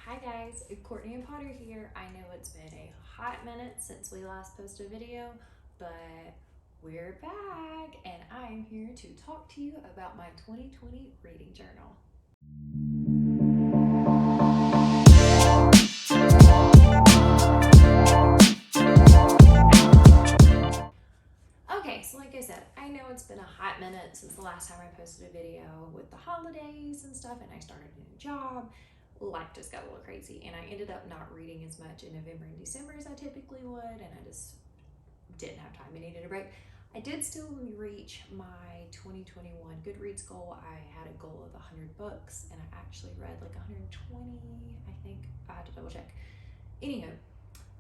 Hi guys, Courtney and Potter here. I know it's been a hot minute since we last posted a video, but we're back and I am here to talk to you about my 2020 reading journal. Okay, so like I said, I know it's been a hot minute since the last time I posted a video with the holidays and stuff, and I started a new job. Life just got a little crazy, and I ended up not reading as much in November and December as I typically would, and I just didn't have time. I needed a break. I did still reach my 2021 Goodreads goal. I had a goal of 100 books, and I actually read like 120, I think. I have to double check. Anywho,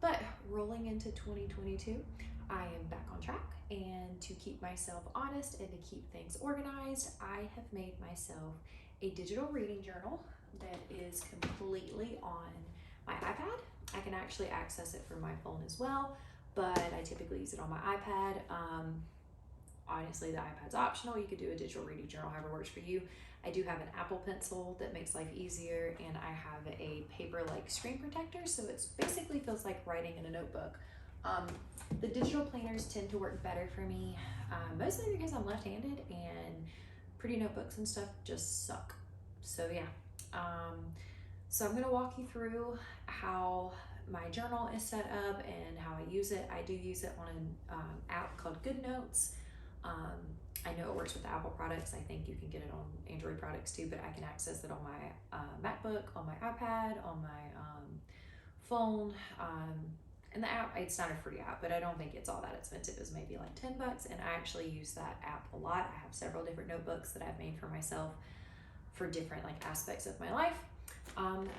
but rolling into 2022, I am back on track, and to keep myself honest and to keep things organized, I have made myself a digital reading journal that is completely on my iPad. I can actually access it from my phone as well, but I typically use it on my iPad. Honestly, the iPad's optional. You could do a digital reading journal, however works for you. I do have an Apple Pencil that makes life easier, and I have a paper-like screen protector, so it basically feels like writing in a notebook. The digital planners tend to work better for me, mostly because I'm left-handed and pretty notebooks and stuff just suck. So yeah, so I'm gonna walk you through how my journal is set up and how I use it. I do use it on an app called GoodNotes. I know it works with Apple products. I think you can get it on Android products too, but I can access it on my MacBook, on my iPad, on my phone. And the app, it's not a free app, but I don't think it's all that expensive. It's maybe like $10, and I actually use that app a lot. I have several different notebooks that I've made for myself for different like aspects of my life.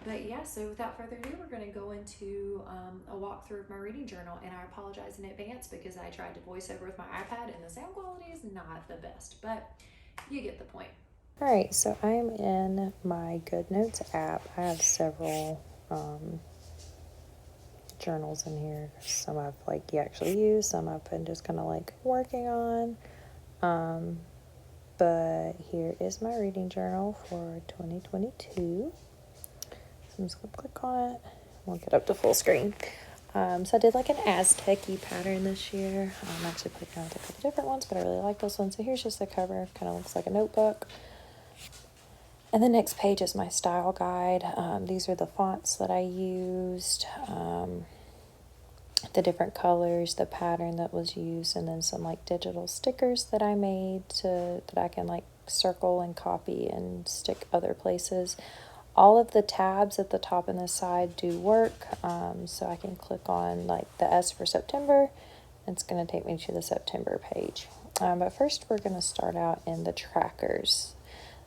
But yeah, so without further ado, we're going to go into a walkthrough of my reading journal, and I apologize in advance because I tried to voice over with my iPad and the sound quality is not the best, but you get the point. All right, so I'm in my GoodNotes app. I have several journals in here. Some I've actually used, some I've been just kind of like working on. But here is my reading journal for 2022. So I'm just gonna click on it. We'll get up to full screen. So I did like an Aztec-y pattern this year. I'm actually playing out a couple different ones, but I really like this one. So here's just the cover. Kind of looks like a notebook. And the next page is my style guide. These are the fonts that I used, the different colors, the pattern that was used, and then some like digital stickers that I made that I can like circle and copy and stick other places. All of the tabs at the top and the side do work, so I can click on like the S for September. It's going to take me to the September page. But first we're going to start out in the trackers.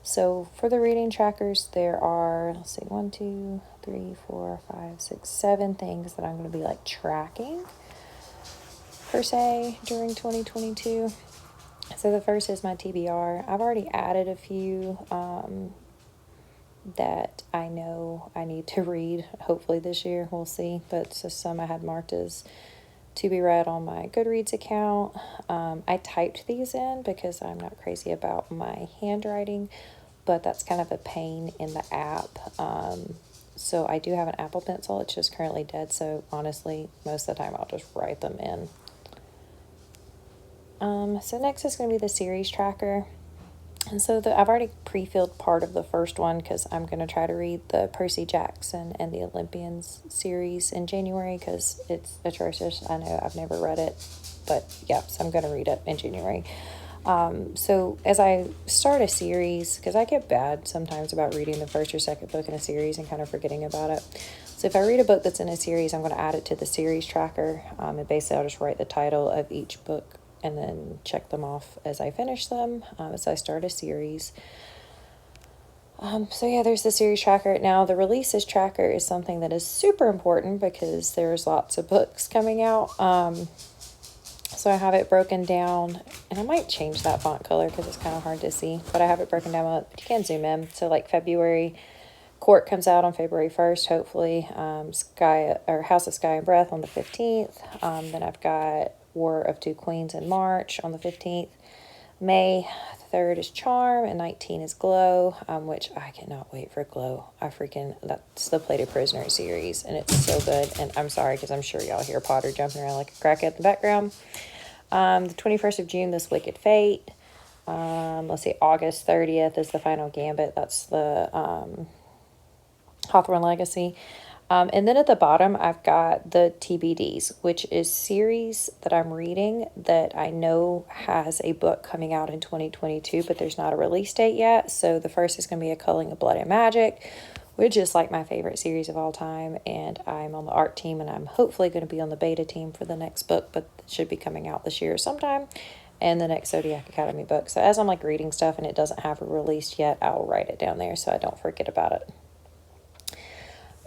So for the reading trackers, there are, let's see, 1, 2, 3, 4, 5, 6, 7 things that I'm going to be like tracking per se during 2022. So the first is my TBR. I've already added a few that I know I need to read, hopefully this year, we'll see. But just some I had marked as to be read on my Goodreads account. I typed these in because I'm not crazy about my handwriting, but that's kind of a pain in the app. So I do have an Apple Pencil. It's just currently dead. So honestly, most of the time I'll just write them in. So next is going to be the series tracker. And so I've already pre-filled part of the first one because I'm going to try to read the Percy Jackson and the Olympians series in January because it's atrocious. I know I've never read it, but yeah, so I'm going to read it in January. So as I start a series, because I get bad sometimes about reading the first or second book in a series and kind of forgetting about it. So if I read a book that's in a series, I'm going to add it to the series tracker. And basically I'll just write the title of each book and then check them off as I finish them, as I start a series. So yeah, there's the series tracker. Now the releases tracker is something that is super important because there's lots of books coming out. So I have it broken down, and I might change that font color because it's kind of hard to see, but I have it broken down, but you can zoom in. So like February, Court comes out on February 1st, hopefully. House of Sky and Breath on the 15th. Then I've got War of Two Queens in March on the 15th. May 3rd is Charm, and 19 is Glow, which I cannot wait for Glow. That's the Plated Prisoner series, and it's so good. And I'm sorry, because I'm sure y'all hear Potter jumping around like a crackhead in the background. The 21st of June, This Wicked Fate. Let's see, August 30th is the Final Gambit. That's the Hawthorne Legacy. And then at the bottom, I've got the TBDs, which is series that I'm reading that I know has a book coming out in 2022, but there's not a release date yet. So the first is going to be A Culling of Blood and Magic, which is like my favorite series of all time. And I'm on the art team, and I'm hopefully going to be on the beta team for the next book, but it should be coming out this year sometime. And the next Zodiac Academy book. So as I'm like reading stuff and it doesn't have a release yet, I'll write it down there so I don't forget about it.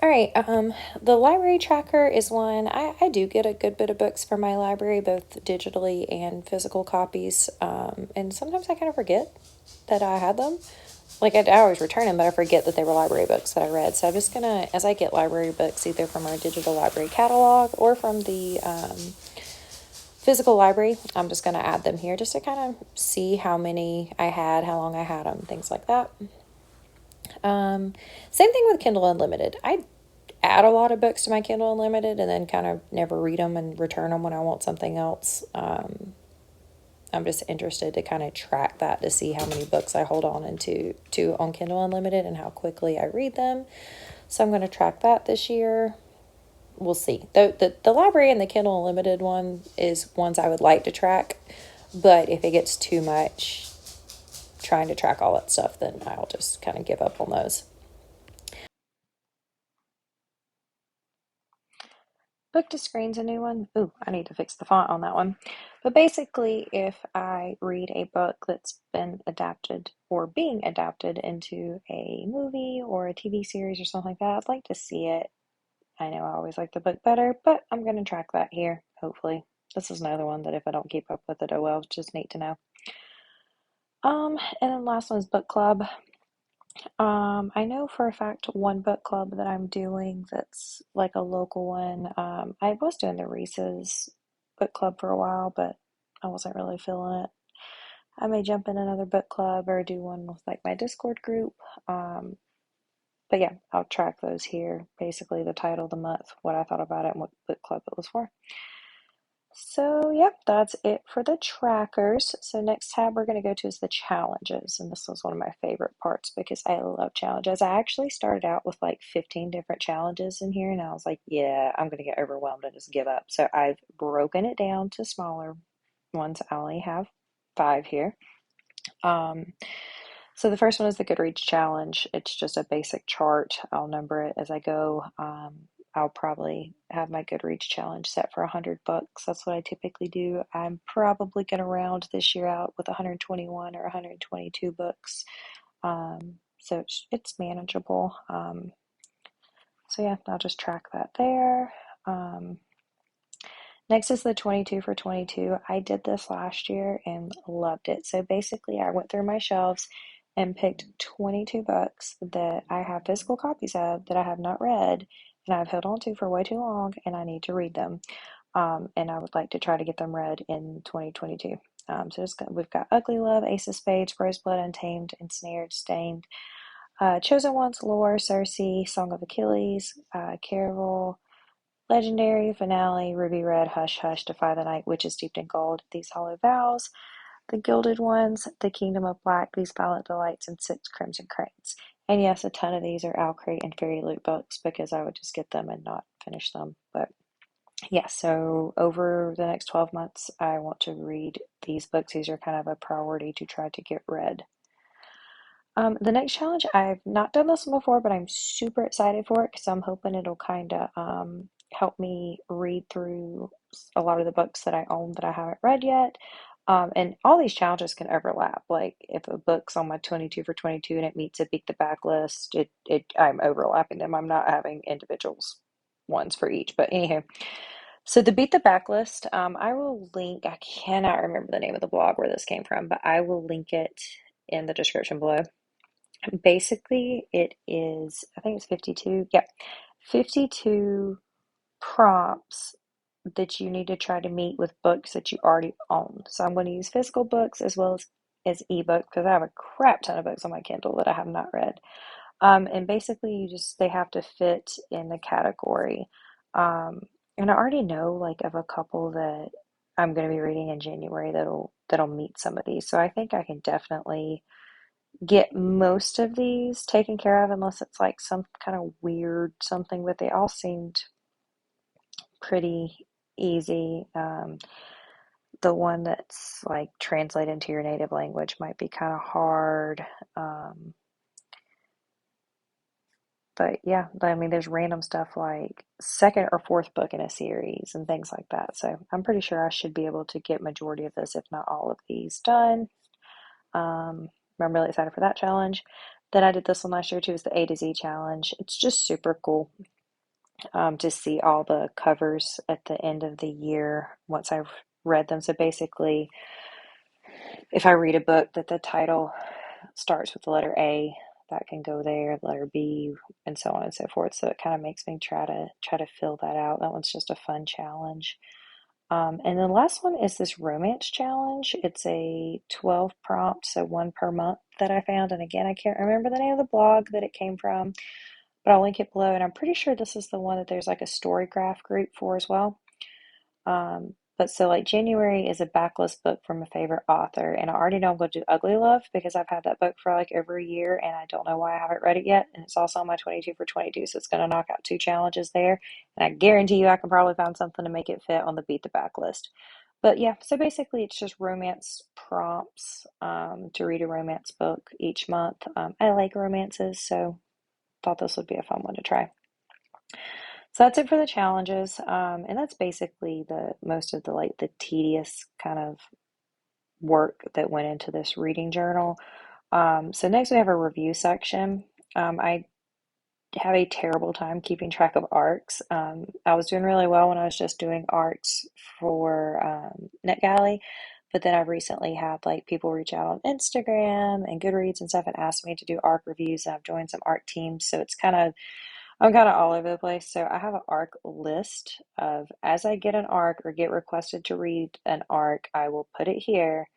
All right, the library tracker is one. I do get a good bit of books from my library, both digitally and physical copies. And sometimes I kind of forget that I had them. Like, I always return them, but I forget that they were library books that I read. So I'm just gonna, as I get library books, either from our digital library catalog or from the physical library, I'm just gonna add them here just to kind of see how many I had, how long I had them, things like that. Same thing with Kindle Unlimited. I add a lot of books to my Kindle Unlimited and then kind of never read them and return them when I want something else. I'm just interested to kind of track that to see how many books I hold on to on Kindle Unlimited and how quickly I read them. So I'm going to track that this year. We'll see. The library and the Kindle Unlimited one is ones I would like to track, but if it gets too much trying to track all that stuff, then I'll just kind of give up on those. Book to Screen's a new one. Ooh, I need to fix the font on that one. But basically, if I read a book that's been adapted or being adapted into a movie or a TV series or something like that, I'd like to see it. I know I always like the book better, but I'm going to track that here, hopefully. This is another one that if I don't keep up with it, oh well, it's just neat to know. And then last one is book club. I know for a fact one book club that I'm doing that's like a local one. I was doing the Reese's book club for a while, but I wasn't really feeling it. I may jump in another book club or do one with like my Discord group. Um, but yeah, I'll track those here. Basically, the title, the month, what I thought about it, and what book club it was for. So, yep, that's it for the trackers. So, next tab we're going to go to is the challenges. And this was one of my favorite parts because I love challenges. I actually started out with like 15 different challenges in here, and I was like, yeah, I'm going to get overwhelmed and just give up. So, I've broken it down to smaller ones. I only have 5 here. Um, so the first one is the Goodreads challenge. It's just a basic chart. I'll number it as I go. I'll probably have my Goodreads challenge set for 100 books. That's what I typically do. I'm probably going to round this year out with 121 or 122 books. So it's manageable. So yeah, I'll just track that there. Next is the 22 for 22. I did this last year and loved it. So basically, I went through my shelves and picked 22 books that I have physical copies of that I have not read and I've held on to for way too long and I need to read them. And I would like to try to get them read in 2022. We've got Ugly Love, Ace of Spades, Roseblood, Untamed, Ensnared, Stained, Chosen Ones, Lore, Circe, Song of Achilles, Caraval, Legendary, Finale, Ruby Red, Hush Hush, Defy the Night, Witches Steeped in Gold, These Hollow Vows, The Gilded Ones, The Kingdom of Black, These Violent Delights, and Six Crimson Cranes. And yes, a ton of these are Owl Crate and Fairy Loot books because I would just get them and not finish them. But yeah, so over the next 12 months, I want to read these books. These are kind of a priority to try to get read. The next challenge, I've not done this one before, but I'm super excited for it because I'm hoping it'll kind of help me read through a lot of the books that I own that I haven't read yet. And all these challenges can overlap. Like if a book's on my 22 for 22 and it meets a beat the backlist, I'm overlapping them. I'm not having individuals ones for each. But anyhow, so the beat the backlist, I will link. I cannot remember the name of the blog where this came from, but I will link it in the description below. Basically, it is, I think it's 52. Yeah, 52 prompts that you need to try to meet with books that you already own. So I'm going to use physical books as well as as ebooks because I have a crap ton of books on my Kindle that I have not read. And basically, they have to fit in the category. Um, and I already know like of a couple that I'm going to be reading in January that'll meet some of these. So I think I can definitely get most of these taken care of, unless it's like some kind of weird something. But they all seemed pretty easy. The one that's like translate into your native language might be kind of hard. Um, But yeah, I mean, there's random stuff like second or fourth book in a series and things like that. So I'm pretty sure I should be able to get majority of this, if not all of these done. I'm really excited for that challenge. Then I did this one last year too, is the A to Z challenge. It's just super cool to see all the covers at the end of the year once I've read them. So basically, if I read a book that the title starts with the letter A, that can go there, letter B, and so on and so forth. So it kind of makes me try to fill that out. That one's just a fun challenge. And then the last one is this romance challenge. It's a 12 prompt, so one per month that I found. And again, I can't remember the name of the blog that it came from, but I'll link it below. And I'm pretty sure this is the one that there's like a story graph group for as well. But so like January is a backlist book from a favorite author, and I already know I'm going to do Ugly Love because I've had that book for like over a year, and I don't know why I haven't read it yet. And it's also on my 22 for 22, so it's going to knock out two challenges there. And I guarantee you I can probably find something to make it fit on the Beat the Backlist. But yeah, so basically it's just romance prompts to read a romance book each month. I like romances, so thought this would be a fun one to try. So that's it for the challenges, and that's basically the most of the like the tedious kind of work that went into this reading journal. So next we have a review section. I have a terrible time keeping track of arcs. I was doing really well when I was just doing arcs for NetGalley, but then I've recently had like people reach out on Instagram and Goodreads and stuff and ask me to do arc reviews, and I've joined some arc teams, so I'm kind of all over the place. So I have an arc list of as I get an arc or get requested to read an arc, I will put it here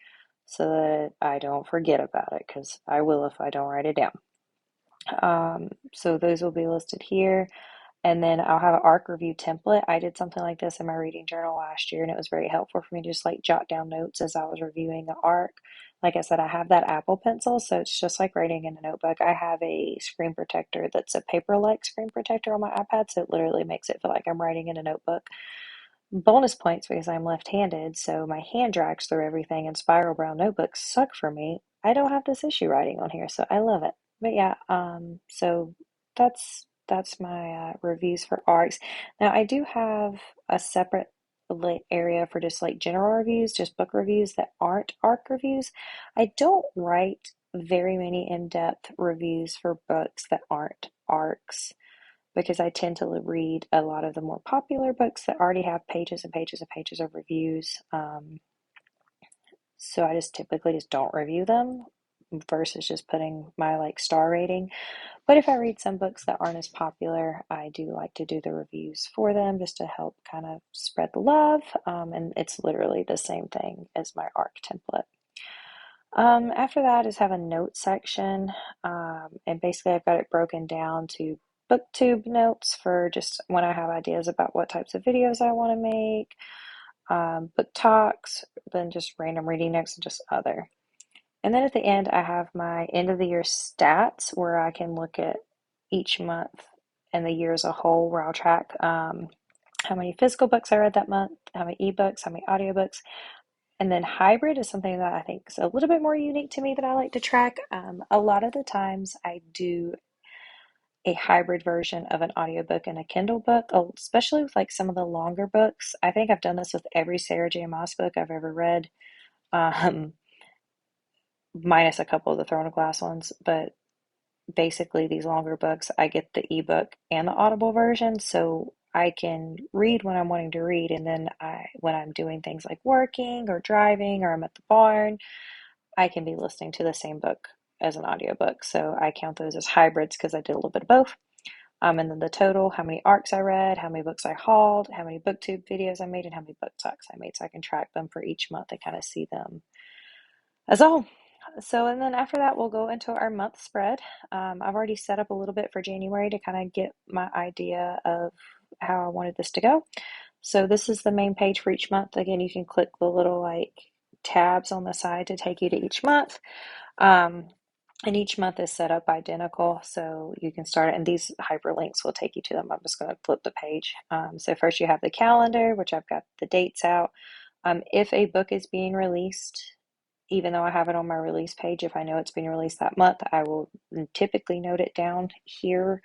so that I don't forget about it because I will if I don't write it down. So those will be listed here. And then I'll have an arc review template. I did something like this in my reading journal last year, and it was very helpful for me to just like jot down notes as I was reviewing the arc. Like I said, I have that Apple Pencil, so it's just like writing in a notebook. I have a screen protector that's a paper-like screen protector on my iPad, so it literally makes it feel like I'm writing in a notebook. Bonus points because I'm left-handed, so my hand drags through everything, and spiral brown notebooks suck for me. I don't have this issue writing on here, so I love it. But yeah, so that's my reviews for arcs. Now I do have a separate area for just like general reviews, just book reviews that aren't arc reviews. I don't write very many in-depth reviews for books that aren't arcs because I tend to read a lot of the more popular books that already have pages and pages and pages of reviews. So I just typically just don't review them versus just putting my like star rating. But if I read some books that aren't as popular, I do like to do the reviews for them just to help kind of spread the love. And it's literally the same thing as my ARC template. After that is have a note section, and basically I've got it broken down to booktube notes for just when I have ideas about what types of videos I want to make, book talks, then just random reading notes and just other. And then at the end, I have my end of the year stats where I can look at each month and the year as a whole, where I'll track how many physical books I read that month, how many ebooks, how many audiobooks. And then hybrid is something that I think is a little bit more unique to me that I like to track. A lot of the times I do a hybrid version of an audiobook and a Kindle book, especially with like some of the longer books. I think I've done this with every Sarah J. Maas book I've ever read, um, minus a couple of the Throne of Glass ones. But basically, these longer books, I get the ebook and the Audible version, so I can read when I'm wanting to read, and then when I'm doing things like working or driving or I'm at the barn, I can be listening to the same book as an audiobook. So I count those as hybrids because I did a little bit of both. And then the total, how many arcs I read, how many books I hauled, how many booktube videos I made, and how many book talks I made. So I can track them for each month and kind of see them as a whole. So, and then after that, we'll go into our month spread. I've already set up a little bit for January to kind of get my idea of how I wanted this to go. So, this is the main page for each month. Again, you can click the little like tabs on the side to take you to each month. Um, and each month is set up identical, so you can start it, and these hyperlinks will take you to them. I'm just going to flip the page. So first you have the calendar, which I've got the dates out. If a book is being released, even though I have it on my release page, if I know it's being released that month, I will typically note it down here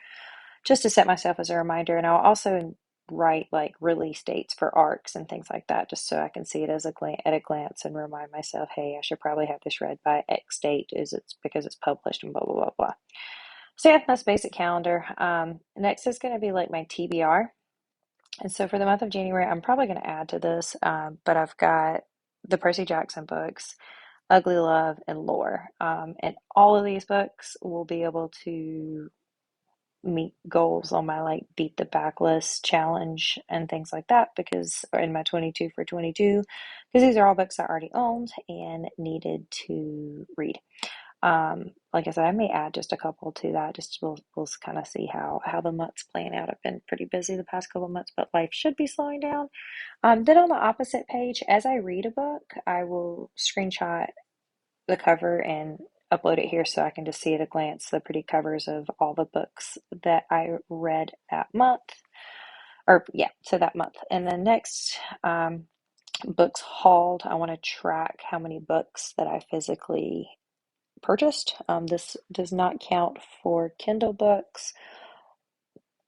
just to set myself as a reminder. And I'll also write like release dates for arcs and things like that, just so I can see it as at a glance and remind myself, hey, I should probably have this read by X date, is it's because it's published and blah blah blah blah. So yeah, that's basic calendar. Next is going to be like my TBR. And so for the month of January, I'm probably going to add to this, but I've got the Percy Jackson books, Ugly Love, and Lore. And all of these books will be able to meet goals on my like beat the backlist challenge and things like that, because or in my 22 for 22, because these are all books I already owned and needed to read. Like I said, I may add just a couple to that. Just we'll kind of see how the months playing out. I've been pretty busy the past couple of months, but life should be slowing down. Then on the opposite page, as I read a book, I will screenshot the cover and upload it here so I can just see at a glance the pretty covers of all the books that I read that month. Or yeah, so that month. And then next, books hauled. I want to track how many books that I physically purchased. This does not count for Kindle books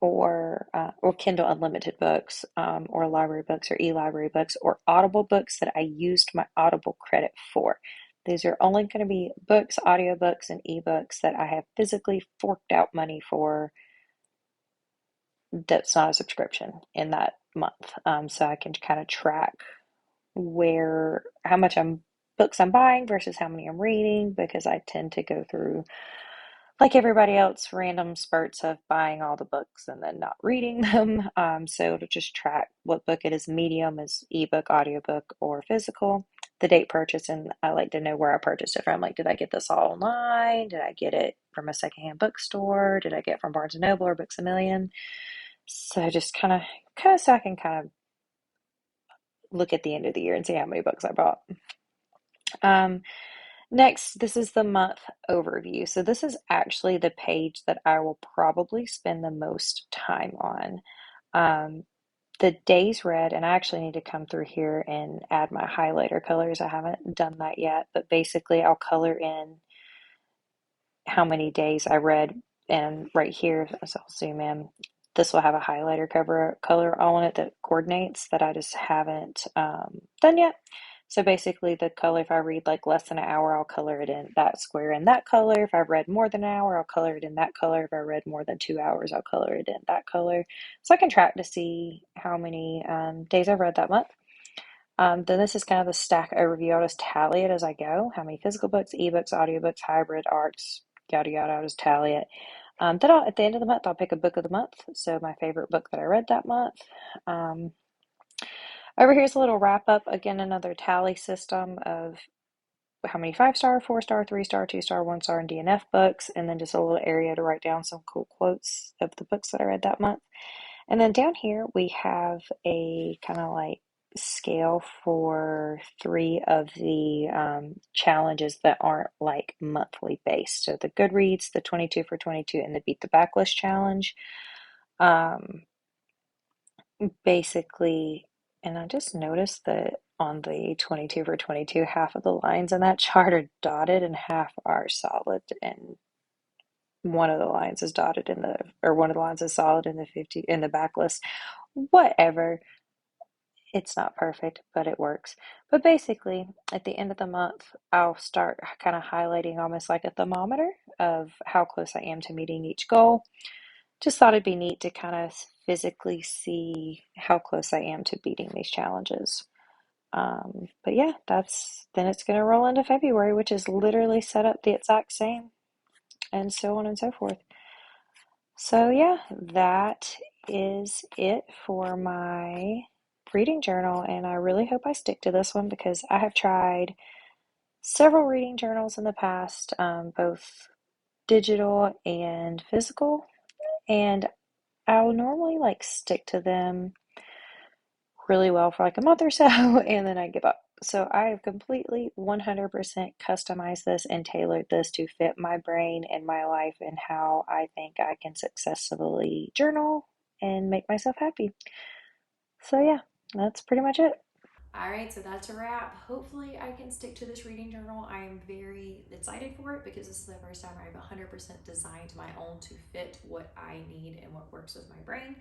or Kindle Unlimited books, or library books or e-library books or Audible books that I used my Audible credit for. These are only going to be books, audiobooks, and ebooks that I have physically forked out money for that's not a subscription in that month. So I can kind of track how much books I'm buying versus how many I'm reading, because I tend to go through, like everybody else, random spurts of buying all the books and then not reading them. So to just track what book it is, medium is ebook, audiobook, or physical, the date purchase, and I like to know where I purchased it from. Like, did I get this all online? Did I get it from a secondhand bookstore? Did I get it from Barnes and Noble or Books a Million? So just kind of so I can kind of look at the end of the year and see how many books I bought. Um, Next, this is the month overview. So this is actually the page that I will probably spend the most time on. Um, the days read, and I actually need to come through here and add my highlighter colors. I haven't done that yet, but basically I'll color in how many days I read, and right here, so I'll zoom in, this will have a highlighter color on it that coordinates that I just haven't done yet. So basically the color, if I read like less than an hour, I'll color it in that square in that color. If I've read more than an hour, I'll color it in that color. If I read more than 2 hours, I'll color it in that color. So I can track to see how many days I've read that month. Then this is kind of the stack overview. I'll just tally it as I go. How many physical books, ebooks, audiobooks, hybrid, arcs, yada yada. I'll just tally it. Then at the end of the month, I'll pick a book of the month. So my favorite book that I read that month. Um, Over here's a little wrap up. Again, another tally system of how many 5-star, 4-star, 3-star, 2-star, 1-star, and DNF books, and then just a little area to write down some cool quotes of the books that I read that month. And then down here we have a kind of like scale for three of the challenges that aren't like monthly based. So the Goodreads, the 22 for 22, and the Beat the Backlist challenge. Basically, and I just noticed that on the 22 for 22, half of the lines in that chart are dotted and half are solid, and one of the lines is dotted or one of the lines is solid in the 50 in the backlist. Whatever. It's not perfect, but it works. But basically, at the end of the month, I'll start kind of highlighting almost like a thermometer of how close I am to meeting each goal. Just thought it'd be neat to kind of physically see how close I am to beating these challenges. But yeah, then it's going to roll into February, which is literally set up the exact same, and so on and so forth. So yeah, that is it for my reading journal, and I really hope I stick to this one because I have tried several reading journals in the past, both digital and physical, and I'll normally like stick to them really well for like a month or so and then I give up. So I have completely 100% customized this and tailored this to fit my brain and my life and how I think I can successfully journal and make myself happy. So yeah, that's pretty much it. All right, so that's a wrap. Hopefully, I can stick to this reading journal. I am very excited for it because this is the first time I've 100% designed my own to fit what I need and what works with my brain.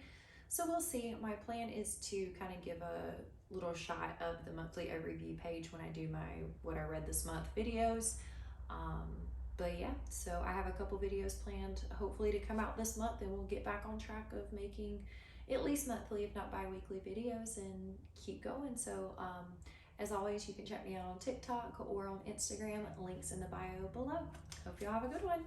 So we'll see. My plan is to kind of give a little shot of the monthly overview page when I do my what I read this month videos. Um, but yeah, so I have a couple videos planned hopefully to come out this month, and we'll get back on track of making at least monthly, if not bi-weekly videos, and keep going. So as always, you can check me out on TikTok or on Instagram. Links in the bio below. Hope y'all have a good one.